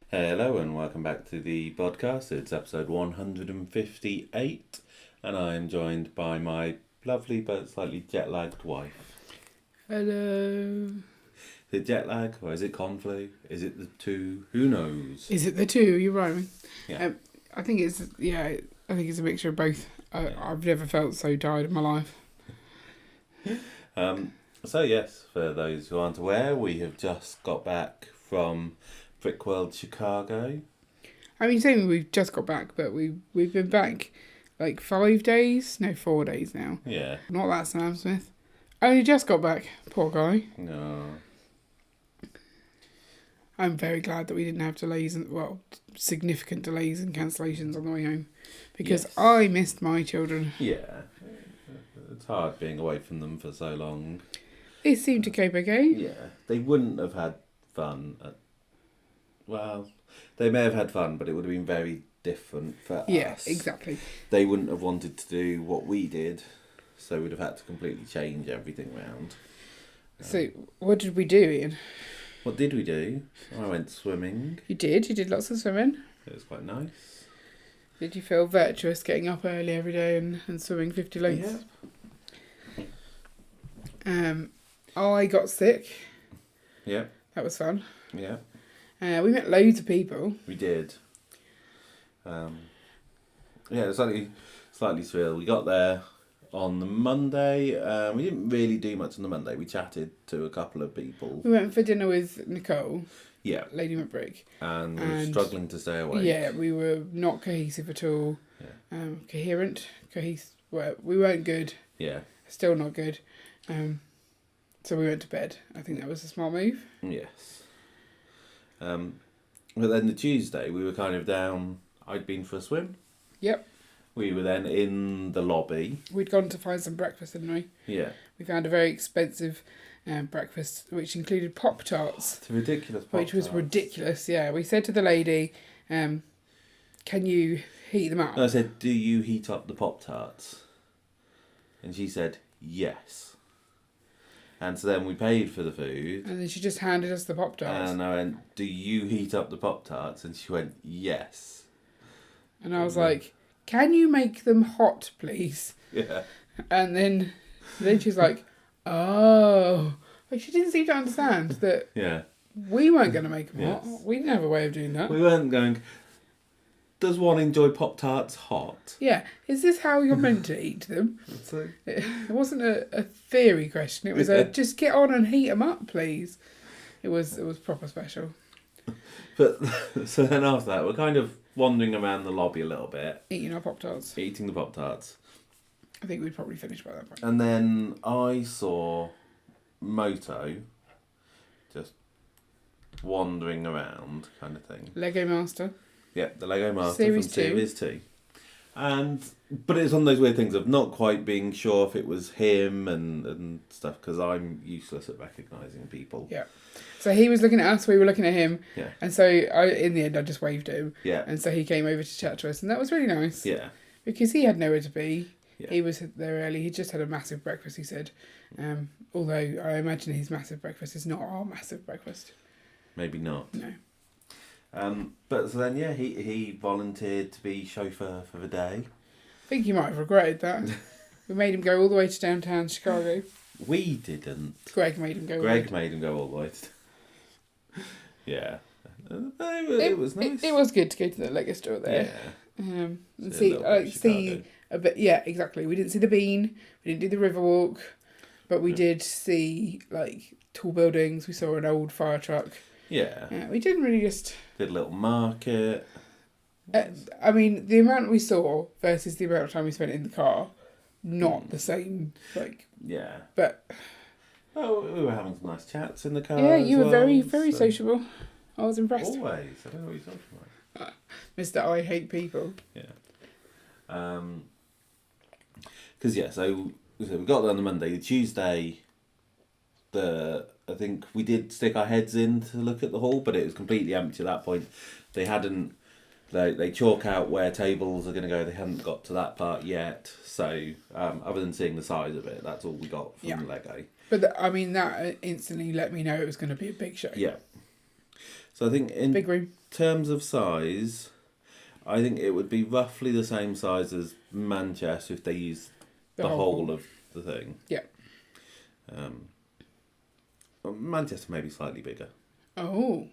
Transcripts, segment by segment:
Hello and welcome back to the Bodcast. It's episode 158 and I am joined by my lovely but slightly jet-lagged wife. Hello. Is it jet lag or is it conflu? Is it the two? Who knows? Is it the two? You're right. Yeah. I think it's a mixture of both. I've never felt so tired in my life. So yes, for those who aren't aware, we have just got back from Brickworld Chicago. I mean, saying we've just got back, but we've been back like 5 days? No, 4 days now. Yeah. Not that Sam Smith. Only just got back. Poor guy. No. I'm very glad that we didn't have delays significant delays and cancellations on the way home, because Yes. I missed my children. Yeah. It's hard being away from them for so long. They seemed to cope okay. Yeah. They wouldn't have had fun. Well, they may have had fun, but it would have been very different for us. Yeah, exactly. They wouldn't have wanted to do what we did, so we'd have had to completely change everything round. So, what did we do, Ian? What did we do? I went swimming. You did lots of swimming. It was quite nice. Did you feel virtuous getting up early every day and swimming 50 lengths? Yeah. I got sick. Yeah. That was fun. Yeah. We met loads of people. We did. Yeah, it was slightly surreal. We got there on the Monday. We didn't really do much on the Monday. We chatted to a couple of people. We went for dinner with Nicole, Yeah. Lady McBrick. And we were struggling to stay awake. Yeah, we were not cohesive at all. Yeah. Well, we weren't good. Yeah. Still not good. So we went to bed. I think that was a smart move. Yes. But then the Tuesday, we were kind of down. I'd been for a swim. Yep. We were then in the lobby. We'd gone to find some breakfast, didn't we? Yeah. We found a very expensive breakfast, which included Pop-Tarts. It's ridiculous. Pop-Tarts. Which was ridiculous, yeah. We said to the lady, can you heat them up? And I said, do you heat up the Pop-Tarts? And she said, yes. And so then we paid for the food. And then she just handed us the Pop-Tarts. And I went, do you heat up the Pop-Tarts? And she went, yes. And I was like, can you make them hot, please? Yeah. And then she's like, oh. Like, she didn't seem to understand that we weren't going to make them hot. We didn't have a way of doing that. We weren't going, does one enjoy Pop-Tarts hot? Yeah. Is this how you're meant to eat them? It wasn't a theory question. It was just get on and heat them up, please. It was proper special. But so then after that, we're kind of wandering around the lobby a little bit. Eating our Pop-Tarts. Eating the Pop-Tarts. I think we'd probably finished by that point. And then I saw Moto just wandering around kind of thing. Lego Master. Yeah, the Lego Master Series from 2. Series 2. But it's one of those weird things of not quite being sure if it was him and stuff, because I'm useless at recognising people. Yeah. So he was looking at us, we were looking at him. Yeah. And so in the end I just waved at him. Yeah. And so he came over to chat to us, and that was really nice. Yeah. Because he had nowhere to be. Yeah. He was there early. He just had a massive breakfast, he said. Although I imagine his massive breakfast is not our massive breakfast. Maybe not. No. But so then, yeah, he volunteered to be chauffeur for the day. I think he might have regretted that. We made him go all the way to downtown Chicago. We didn't. Greg made him go. Greg made him go all the way. Yeah. It was nice. It was good to go to the Lego store there. Yeah. And See see a bit. Yeah, exactly. We didn't see the Bean. We didn't do the Riverwalk, but we did see like tall buildings. We saw an old fire truck. Yeah. We didn't really just. Did a little market. I mean, the amount we saw versus the amount of time we spent in the car, not the same. Like. Yeah. But. Oh, we were having some nice chats in the car. Yeah, you were very, very sociable. I was impressed. Always. I don't know what you're talking about. Mr. I hate people. Yeah. Because so we got there on the Monday. The Tuesday, I think we did stick our heads in to look at the hall, but it was completely empty at that point. They hadn't. They chalk out where tables are going to go. They hadn't got to that part yet. So other than seeing the size of it, that's all we got from Lego. But that instantly let me know it was going to be a big show. Yeah. So I think in Big room. terms of size, I think it would be roughly the same size as Manchester if they use the whole of the thing. Yeah. Well, Manchester may be slightly bigger. Oh.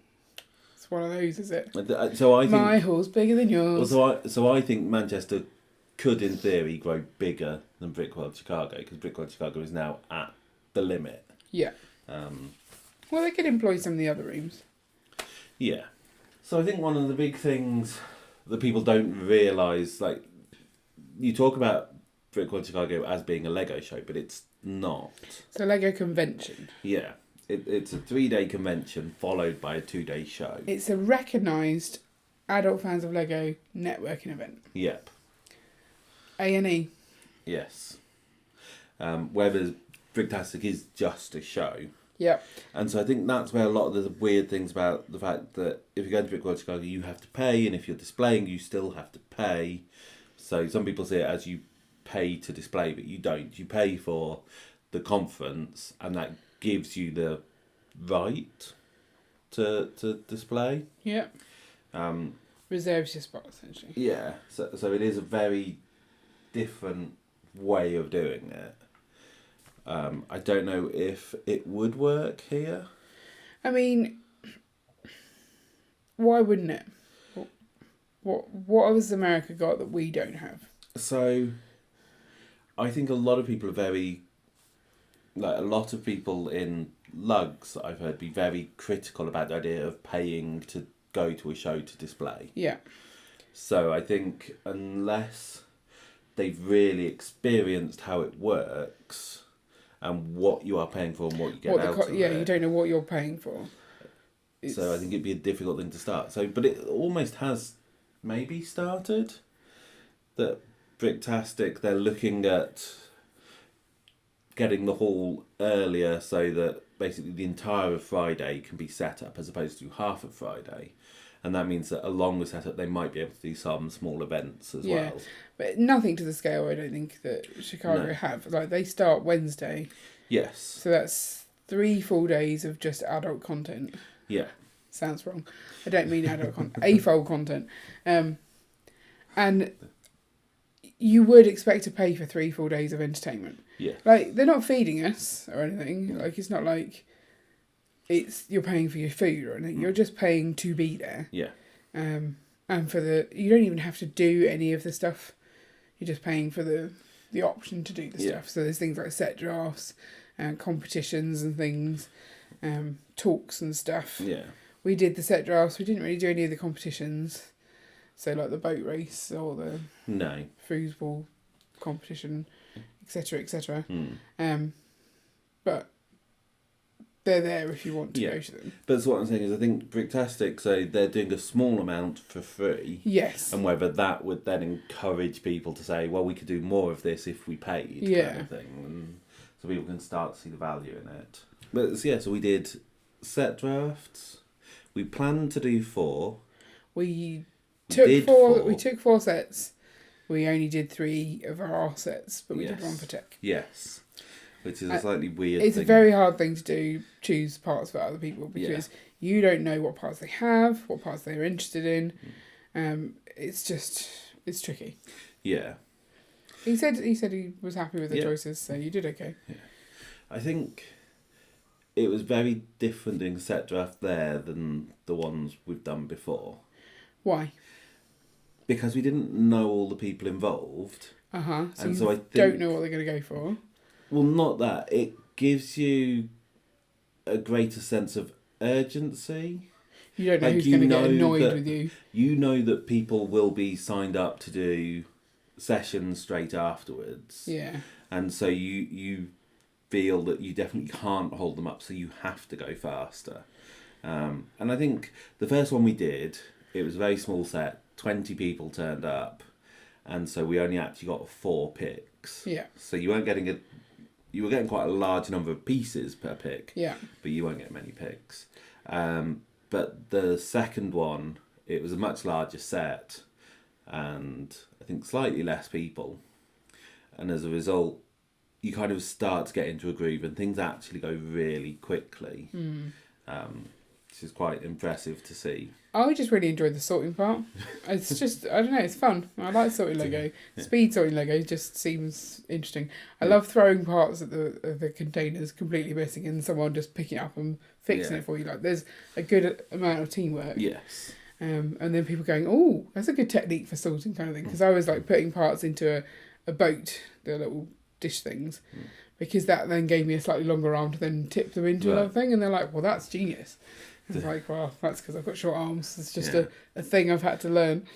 It's one of those, is it? So I think my hall's bigger than yours. Well, so I think Manchester could, in theory, grow bigger than Brickworld Chicago because Brickworld Chicago is now at the limit. Yeah. Well, they could employ some of the other rooms. Yeah. So I think one of the big things that people don't realise, like, you talk about Brickworld Chicago as being a Lego show, but it's not. It's a Lego convention. Yeah. It's a 3-day convention followed by a 2-day show. It's a recognised adult fans of Lego networking event. Yep. A&E. Yes. Whereas Bricktastic is just a show. Yep. And so I think that's where a lot of the weird things about the fact that if you go to Brickworld Chicago, you have to pay, and if you're displaying, you still have to pay. So some people see it as you pay to display, but you don't. You pay for the conference, and that gives you the right to display. Yeah. Reserves your spot, essentially. Yeah. So it is a very different way of doing it. I don't know if it would work here. I mean, why wouldn't it? What has America got that we don't have? So, I think a lot of people are very, like a lot of people in lugs, I've heard, be very critical about the idea of paying to go to a show to display. Yeah. So I think unless they've really experienced how it works and what you are paying for and what you get out of it. Yeah, you don't know what you're paying for. So I think it'd be a difficult thing to start. So, but it almost has maybe started. That Bricktastic, they're looking at getting the hall earlier so that basically the entire Friday can be set up as opposed to half of Friday. And that means that along the setup, they might be able to do some small events as well. But nothing to the scale, I don't think, that Chicago have. Like, they start Wednesday. Yes. So that's 3 full days of just adult content. Yeah. Sounds wrong. I don't mean adult content. AFOL content. And you would expect to pay for 3 full days of entertainment. Yeah. Like, they're not feeding us or anything. Like, it's not like you're paying for your food or anything. You're just paying to be there. Yeah. And you don't even have to do any of the stuff. You're just paying for the option to do the stuff. So there's things like set drafts, competitions and things, talks and stuff. Yeah. We did the set drafts. We didn't really do any of the competitions. So like the boat race or the foosball competition, etc., etc. But they're there if you want to go to them. But so what I'm saying is I think Bricktastic, so they're doing a small amount for free. Yes. And whether that would then encourage people to say, well, we could do more of this if we paid, kind of thing. And so people can start to see the value in it. But so we did set drafts. We planned to do 4. We took 4. We took 4 sets. We only did 3 of our sets, but we did 1 for tech. Yes. Which is a slightly weird thing. It's a very hard thing to do, choose parts for other people, because you don't know what parts they have, what parts they're interested in. It's tricky. Yeah. He said he was happy with the choices, so you did okay. Yeah. I think it was very different doing set draft there than the ones we've done before. Why? Because we didn't know all the people involved. So I don't know what they're going to go for. Well, not that. It gives you a greater sense of urgency. You don't know who's going to get annoyed with you. You know that people will be signed up to do sessions straight afterwards. Yeah. And so you feel that you definitely can't hold them up, so you have to go faster. And I think the first one we did, it was a very small set. 20 people turned up. And so we only actually got 4 picks. Yeah. So you weren't getting you were getting quite a large number of pieces per pick. Yeah. But you won't get many picks. But the second one, it was a much larger set and I think slightly less people. And as a result, you kind of start to get into a groove and things actually go really quickly. which is quite impressive to see. I just really enjoyed the sorting part. It's just, I don't know, it's fun. I like sorting Lego. Yeah. Speed sorting Lego just seems interesting. I love throwing parts at the containers completely missing and someone just picking it up and fixing it for you. Like, there's a good amount of teamwork. Yes. And then people going, oh, that's a good technique for sorting kind of thing. Because I was like putting parts into a boat, the little dish things, because that then gave me a slightly longer arm to then tip them into another thing. And they're like, well, that's genius. I was like, well, that's because I've got short arms. It's just a thing I've had to learn.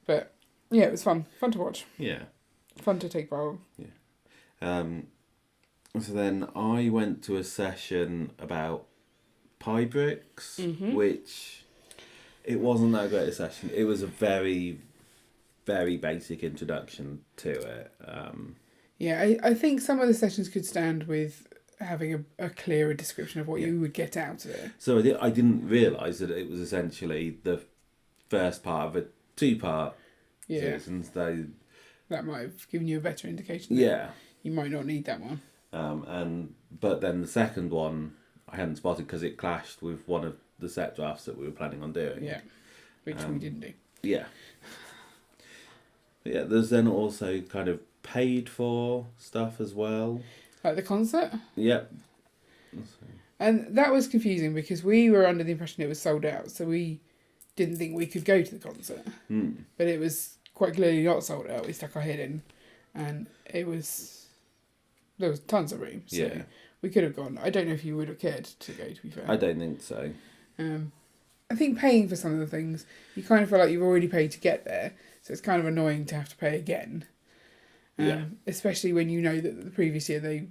But yeah, it was fun. Fun to watch. Yeah. Fun to take part of. Yeah. So then I went to a session about pie bricks, which it wasn't that great a session. It was a very, very basic introduction to it. Yeah, I think some of the sessions could stand with having a clearer description of what you would get out of it. So I didn't realise that it was essentially the first part of a two-part season. So that might have given you a better indication. Yeah. You might not need that one. But then the second one I hadn't spotted because it clashed with one of the set drafts that we were planning on doing. Yeah, which we didn't do. Yeah. But yeah, there's then also kind of paid for stuff as well. Like the concert? Yep. And that was confusing because we were under the impression it was sold out, so we didn't think we could go to the concert. But it was quite clearly not sold out. We stuck our head in, and there was tons of room, so we could have gone. I don't know if you would have cared to go, to be fair. I don't think so. I think paying for some of the things, you kind of feel like you've already paid to get there, so it's kind of annoying to have to pay again. Especially when you know that the previous year they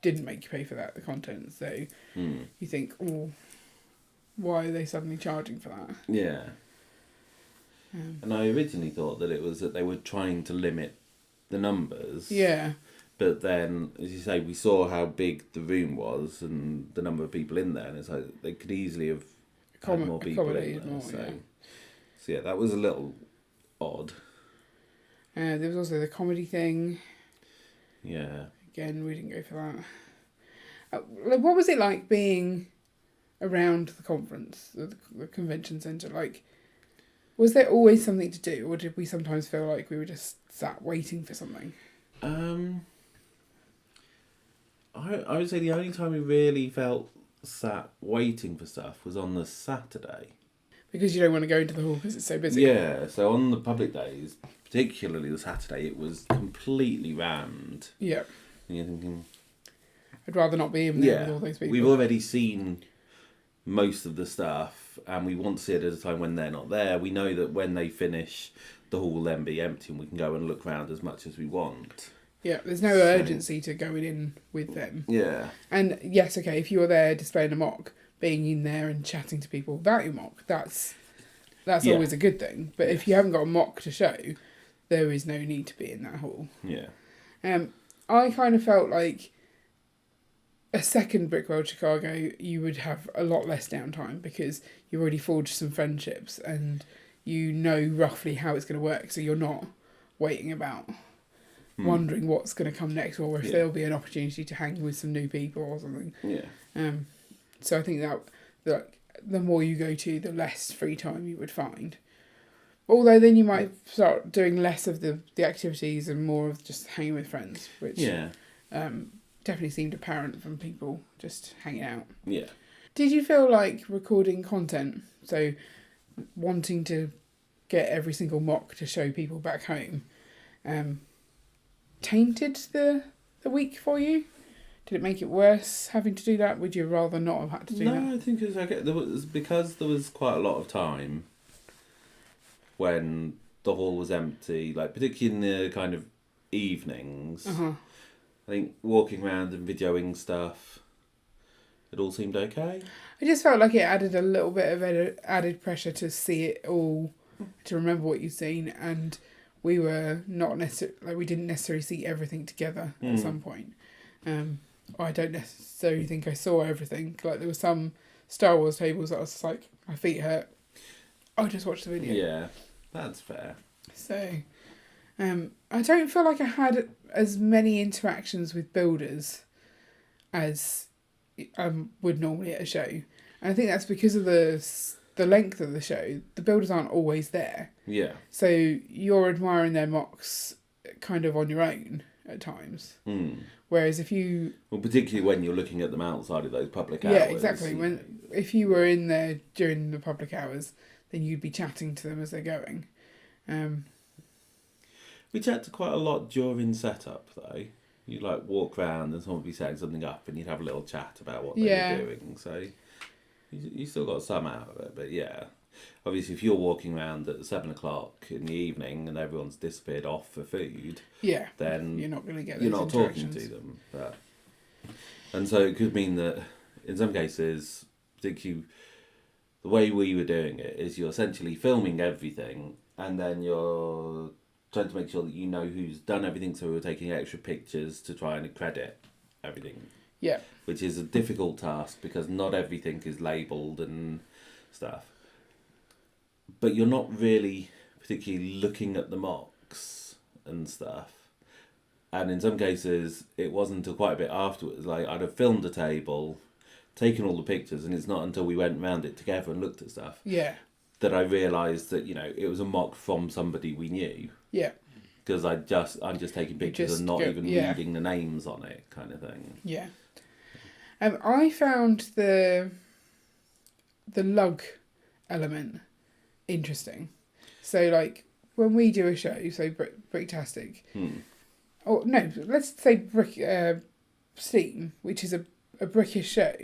didn't make you pay for the content. So you think, oh, why are they suddenly charging for that? Yeah. And I originally thought that it was that they were trying to limit the numbers. Yeah. But then, as you say, we saw how big the room was and the number of people in there, and it's like they could easily have had more people in there. So yeah, that was a little odd. There was also the comedy thing. Yeah. Again, we didn't go for that. What was it like being around the conference, the convention centre? Like, was there always something to do, or did we sometimes feel like we were just sat waiting for something? I would say the only time we really felt sat waiting for stuff was on the Saturday. Because you don't want to go into the hall because it's so busy. Yeah, so on the public days, particularly the Saturday, it was completely rammed. Yeah. And you're thinking, I'd rather not be in there with all those people. We've already seen most of the stuff, and we want to see it at a time when they're not there. We know that when they finish, the hall will then be empty and we can go and look around as much as we want. Yeah, there's no urgency to going in with them. Yeah. And yes, okay, if you're there displaying a mock, being in there and chatting to people about your mock, that's always a good thing. But if you haven't got a mock to show, there is no need to be in that hall. Yeah. I kind of felt like a second Brickworld Chicago, you would have a lot less downtime because you've already forged some friendships and you know roughly how it's going to work, so you're not waiting about wondering what's going to come next or if there'll be an opportunity to hang with some new people or something. Yeah. So I think that the more you go to, the less free time you would find. Although then you might start doing less of the activities and more of just hanging with friends, which definitely seemed apparent from people just hanging out. Yeah. Did you feel like recording content, so wanting to get every single mock to show people back home, tainted the week for you? Did it make it worse having to do that? Would you rather not have had to do that? No, I think it was okay. Because there was quite a lot of time when the hall was empty, like particularly in the kind of evenings. I think walking around and videoing stuff, it all seemed okay. I just felt like it added a little bit of added pressure to see it all, to remember what you've seen, and we were not necessarily, like, we didn't necessarily see everything together at some point. I don't necessarily think I saw everything. Like, there were some Star Wars tables that I was just like, my feet hurt. I'll just watch the video. Yeah, that's fair. So, I don't feel like I had as many interactions with builders as would normally at a show. And I think that's because of the length of the show. The builders aren't always there. Yeah. So you're admiring their mocks kind of on your own at times. Whereas if you... Well, particularly when you're looking at them outside of those public hours. Yeah, exactly. If you were in there during the public hours, then you'd be chatting to them as they're going. We chat to quite a lot during setup, though. You'd like walk around and someone would be setting something up and you'd have a little chat about what they were doing. So you still got some out of it. But yeah, obviously if you're walking around at 7 o'clock in the evening and everyone's disappeared off for food, then you're not going to get those you're not talking to them. And so it could mean that in some cases, particularly the way we were doing it is you're essentially filming everything and then you're trying to make sure that you know who's done everything, so we're taking extra pictures to try and credit everything. Yeah. Which is a difficult task because not everything is labelled and stuff. But you're not really particularly looking at the mocks and stuff. And in some cases, it wasn't until quite a bit afterwards. Like, I'd have filmed a table, taken all the pictures, and it's not until we went around it together and looked at stuff that I realised that, it was a mock from somebody we knew. Yeah. Because I'm just taking pictures and not even reading the names on it, kind of thing. Yeah. I found the lug element interesting. So, like, when we do a show, so Bricktastic, or no, let's say Steam, which is a brickish show.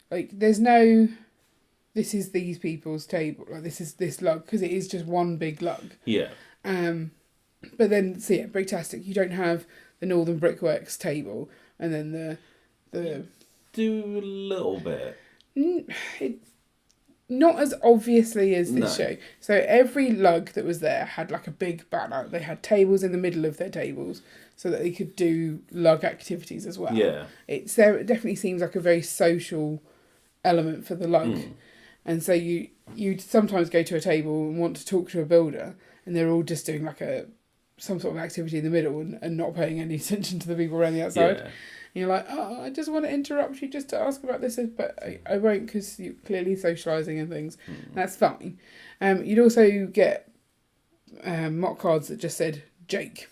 Like, there's no, this is these people's table, like this is this lug, because it is just one big lug. Yeah. But then, so yeah, Bricktastic, you don't have the Northern Brickworks table, and then the do a little bit. Not as obviously as this show. So every lug that was there had like a big banner. They had tables in the middle of their tables so that they could do lug activities as well. Yeah. It definitely seems like a very social element for the lug. And so you'd sometimes go to a table and want to talk to a builder and they're all just doing like some sort of activity in the middle and not paying any attention to the people around the outside. Yeah. And you're like, I just want to interrupt you just to ask about this, but I won't because you're clearly socialising and things. That's fine. You'd also get mock cards that just said Jake.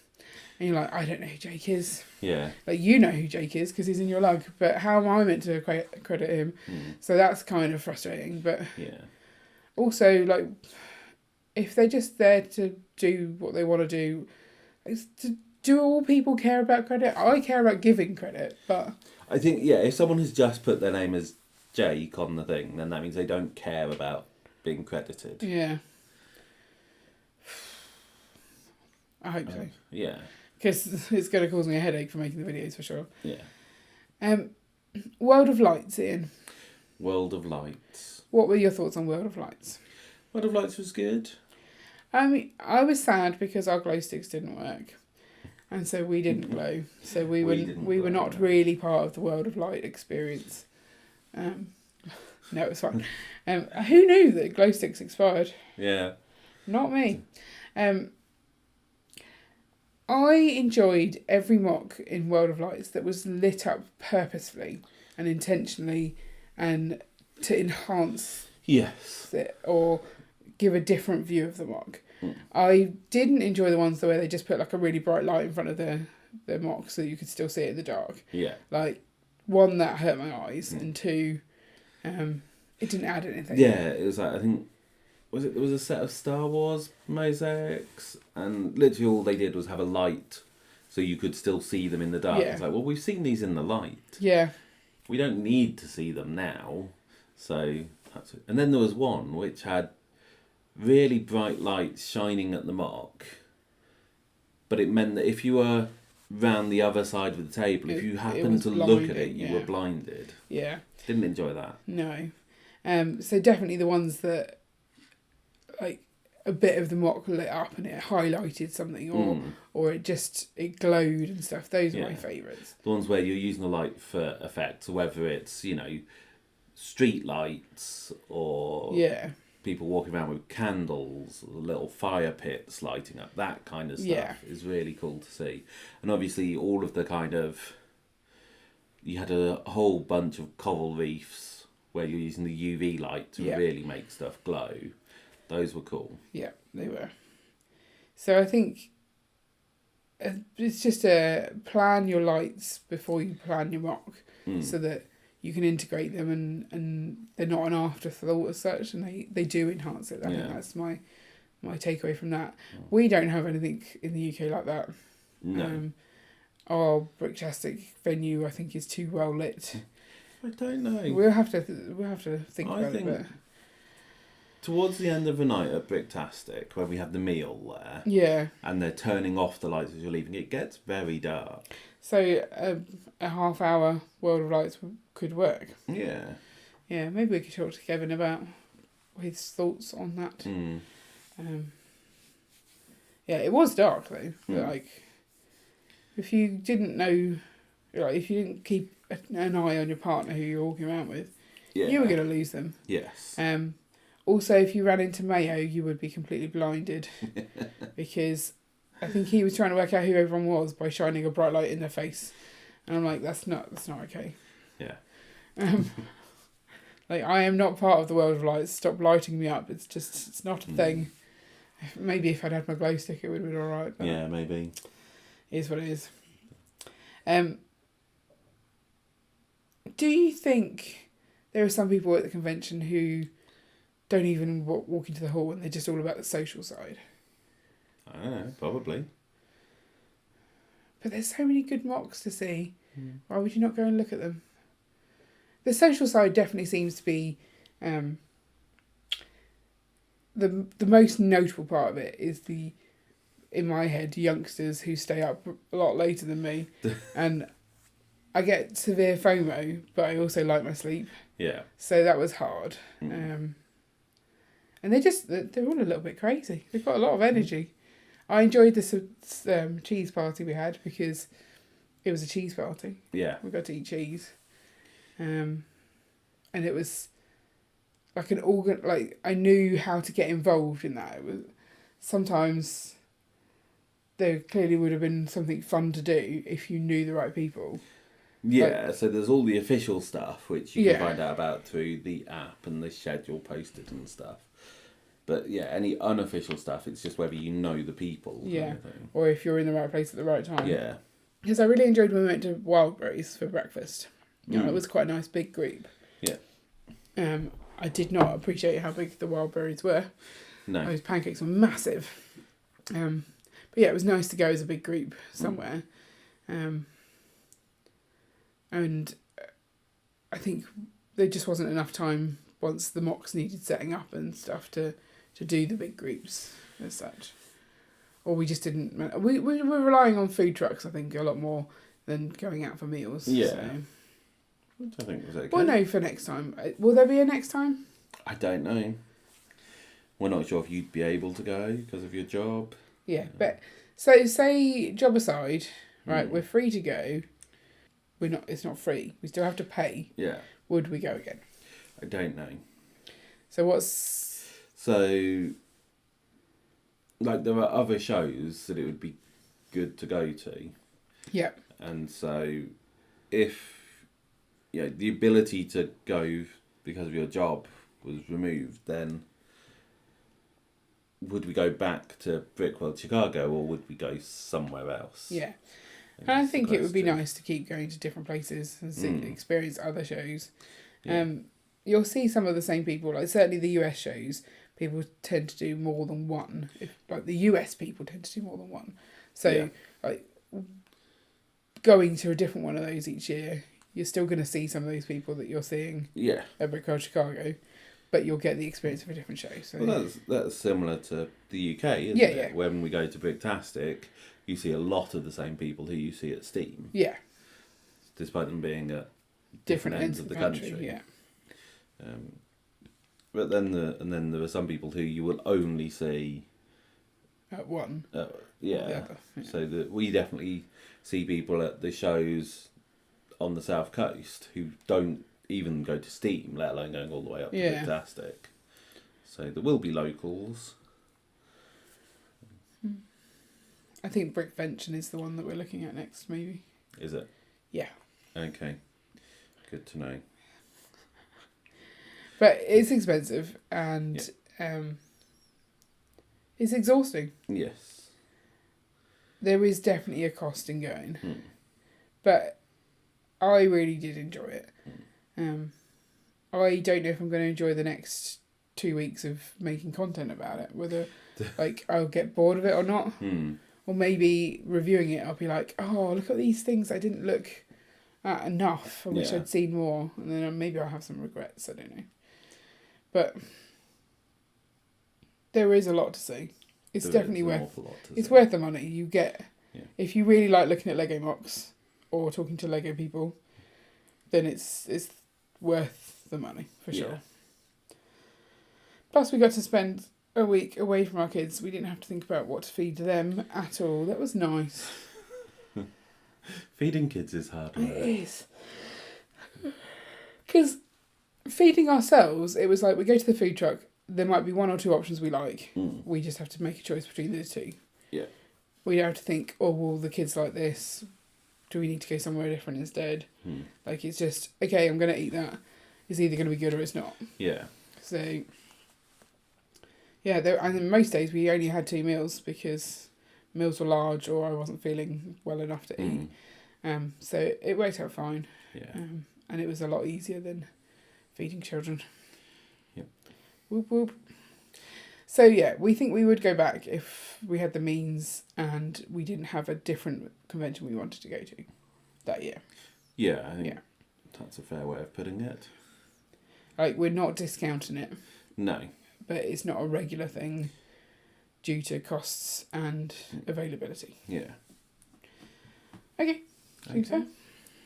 And you're like, I don't know who Jake is. Yeah. Like, you know who Jake is because he's in your lug, but how am I meant to credit him? So that's kind of frustrating. But also, like, if they're just there to do what they want to do, do all people care about credit? I care about giving credit, but... I think, if someone has just put their name as Jake on the thing, then that means they don't care about being credited. Yeah. I hope so. Yeah. Because it's going to cause me a headache for making the videos, for sure. Yeah. World of Lights, Ian. World of Lights. What were your thoughts on World of Lights? World of Lights was good. I was sad because our glow sticks didn't work. And so we didn't glow. So we were not really part of the World of Light experience. No, it was fine. Who knew that glow sticks expired? Yeah. Not me. I enjoyed every mock in World of Lights that was lit up purposefully and intentionally and to enhance it or give a different view of the mock. I didn't enjoy the ones where they just put like a really bright light in front of their mock so you could still see it in the dark. Yeah. Like, one, that hurt my eyes, and two, it didn't add anything. Yeah, it was like, I think, there was a set of Star Wars mosaics, and literally all they did was have a light so you could still see them in the dark. Yeah. It's like, well, we've seen these in the light. Yeah. We don't need to see them now. So, that's it. And then there was one which had really bright lights shining at the mock, but it meant that if you were round the other side of the table, if you happened to look at it, you were blinded. Yeah. Didn't enjoy that. No. So definitely the ones that, like, a bit of the mock lit up and it highlighted something, or it glowed and stuff. Those are my favourites. The ones where you're using the light for effect, whether it's, street lights or people walking around with candles, little fire pits lighting up, that kind of stuff is really cool to see. And obviously all of the kind of, you had a whole bunch of coral reefs where you're using the UV light to really make stuff glow. Those were cool. Yeah, they were. So I think it's just plan your lights before you plan your mock, so that you can integrate them and they're not an afterthought as such, and they do enhance it. I think that's my takeaway from that. We don't have anything in the UK like that. No. Our Bricktastic venue, I think, is too well lit. I don't know. We'll have to think about it. But towards the end of the night at Bricktastic, where we have the meal there, yeah, and they're turning off the lights as you're leaving, it gets very dark. So a half-hour World of Lights could work. Yeah. Yeah, maybe we could talk to Kevin about his thoughts on that. Yeah, it was dark though. But, like, if you didn't know, like, if you didn't keep an eye on your partner who you're walking around with, you were going to lose them. Yes. Also, if you ran into Mayo, you would be completely blinded because I think he was trying to work out who everyone was by shining a bright light in their face, and I'm like, that's not okay. Yeah. Like, I am not part of the World of Lights. Stop lighting me up. It's not a thing. Maybe if I'd had my glow stick, it would have been all right. But yeah, maybe. It is what it is. Do you think there are some people at the convention who don't even walk into the hall and they're just all about the social side? I don't know, probably. But there's so many good mocks to see. Why would you not go and look at them? The social side definitely seems to be the most notable part of it is in my head, youngsters who stay up a lot later than me. And I get severe FOMO, but I also like my sleep. Yeah. So that was hard. And they're all a little bit crazy. They've got a lot of energy. I enjoyed the cheese party we had because it was a cheese party. Yeah. We got to eat cheese. And it was like I knew how to get involved in that. It was sometimes there clearly would have been something fun to do if you knew the right people. Yeah, so there's all the official stuff which you can find out about through the app and the schedule posted and stuff. But yeah, any unofficial stuff, it's just whether you know the people. Yeah, kind of thing. Or if you're in the right place at the right time. Yeah. Because I really enjoyed when we went to Wildberries for breakfast. It was quite a nice big group. Yeah. I did not appreciate how big the Wildberries were. No. Those pancakes were massive. But yeah, it was nice to go as a big group somewhere. And I think there just wasn't enough time once the mocks needed setting up and stuff to do the big groups as such. Or we just didn't... We were relying on food trucks, I think, a lot more than going out for meals. Yeah. So. Which I think was okay. Well, no, for next time. Will there be a next time? I don't know. We're not sure if you'd be able to go because of your job. Yeah, but... So, say, job aside, right, we're free to go. It's not free. We still have to pay. Yeah. Would we go again? I don't know. So like, there are other shows that it would be good to go to. Yeah. And so, if the ability to go because of your job was removed, then would we go back to Brickworld Chicago or would we go somewhere else? Yeah. And I think it would be nice to keep going to different places and experience other shows. Yeah. You'll see some of the same people, like certainly the US shows, people tend to do more than one. The US people tend to do more than one. So, going to a different one of those each year, you're still going to see some of those people that you're seeing at Brickworld Chicago, but you'll get the experience of a different show. So that's similar to the UK, isn't it? Yeah. When we go to Bricktastic, you see a lot of the same people who you see at Steam. Yeah. Despite them being at different ends of the country. Yeah. But then there are some people who you will only see at one. Yeah. So that we definitely see people at the shows on the South Coast who don't even go to Steam, let alone going all the way up to Bricktastic. So there will be locals. I think Brickvention is the one that we're looking at next, maybe. Is it? Yeah. Okay. Good to know. But it's expensive and it's exhausting. Yes. There is definitely a cost in going. But I really did enjoy it. I don't know if I'm going to enjoy the next 2 weeks of making content about it, whether like I'll get bored of it or not. Or maybe reviewing it, I'll be like, oh, look at these things I didn't look at enough. I wish I'd seen more. And then maybe I'll have some regrets. I don't know. But there is a lot to see. It's definitely worth the money. You get, if you really like looking at Lego mocks or talking to Lego people, then it's worth the money, for sure. Plus we got to spend a week away from our kids. We didn't have to think about what to feed them at all. That was nice. Feeding kids is hard work. It is. Because feeding ourselves, it was like we go to the food truck, there might be 1 or 2 options we like. We just have to make a choice between those 2. Yeah. We don't have to think, oh, well, the kids like this. Do we need to go somewhere different instead? Like, it's just, okay, I'm going to eat that. It's either going to be good or it's not. Yeah. So, yeah, and then most days we only had 2 meals because meals were large or I wasn't feeling well enough to eat. So it worked out fine. Yeah. And it was a lot easier than feeding children. Yep. Whoop whoop. So yeah, we think we would go back if we had the means and we didn't have a different convention we wanted to go to that year. Yeah, I think that's a fair way of putting it. Like, we're not discounting it. No. But it's not a regular thing due to costs and availability. Yeah. Okay. Think so?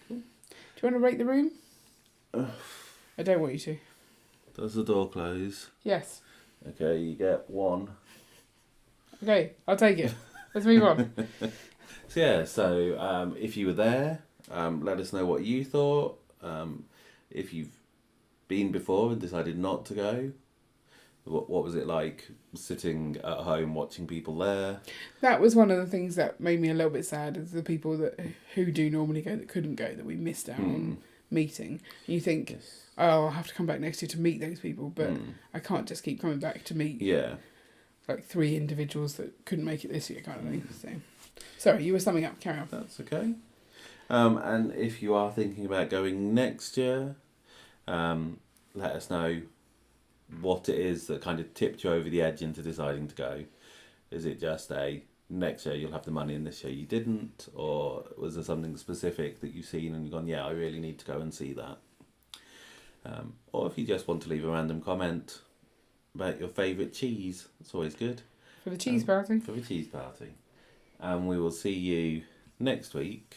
Cool. Do you want to rate the room? I don't want you to. Does the door close? Yes. Okay, you get 1. Okay, I'll take it. Let's move on. So if you were there, let us know what you thought. If you've been before and decided not to go, what was it like sitting at home watching people there? That was one of the things that made me a little bit sad, is the people who do normally go that couldn't go, that we missed out on meeting. You think, oh, I'll have to come back next year to meet those people, but I can't just keep coming back to meet like 3 individuals that couldn't make it this year, kind of thing. So, sorry, you were summing up. Carry on. That's okay. And if you are thinking about going next year, let us know what it is that kind of tipped you over the edge into deciding to go. Is it just next year you'll have the money and this year you didn't? Or was there something specific that you've seen and you've gone, yeah, I really need to go and see that? Or if you just want to leave a random comment about your favourite cheese, it's always good. For the cheese party. For the cheese party. And we will see you next week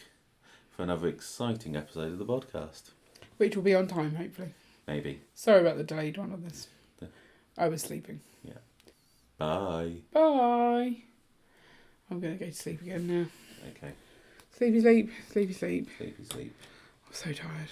for another exciting episode of the podcast. Which will be on time, hopefully. Maybe. Sorry about the delayed one on this. I was sleeping. Yeah. Bye. Bye. I'm going to go to sleep again now. Okay. Sleepy sleep. Sleepy sleep. Sleepy sleep. I'm so tired.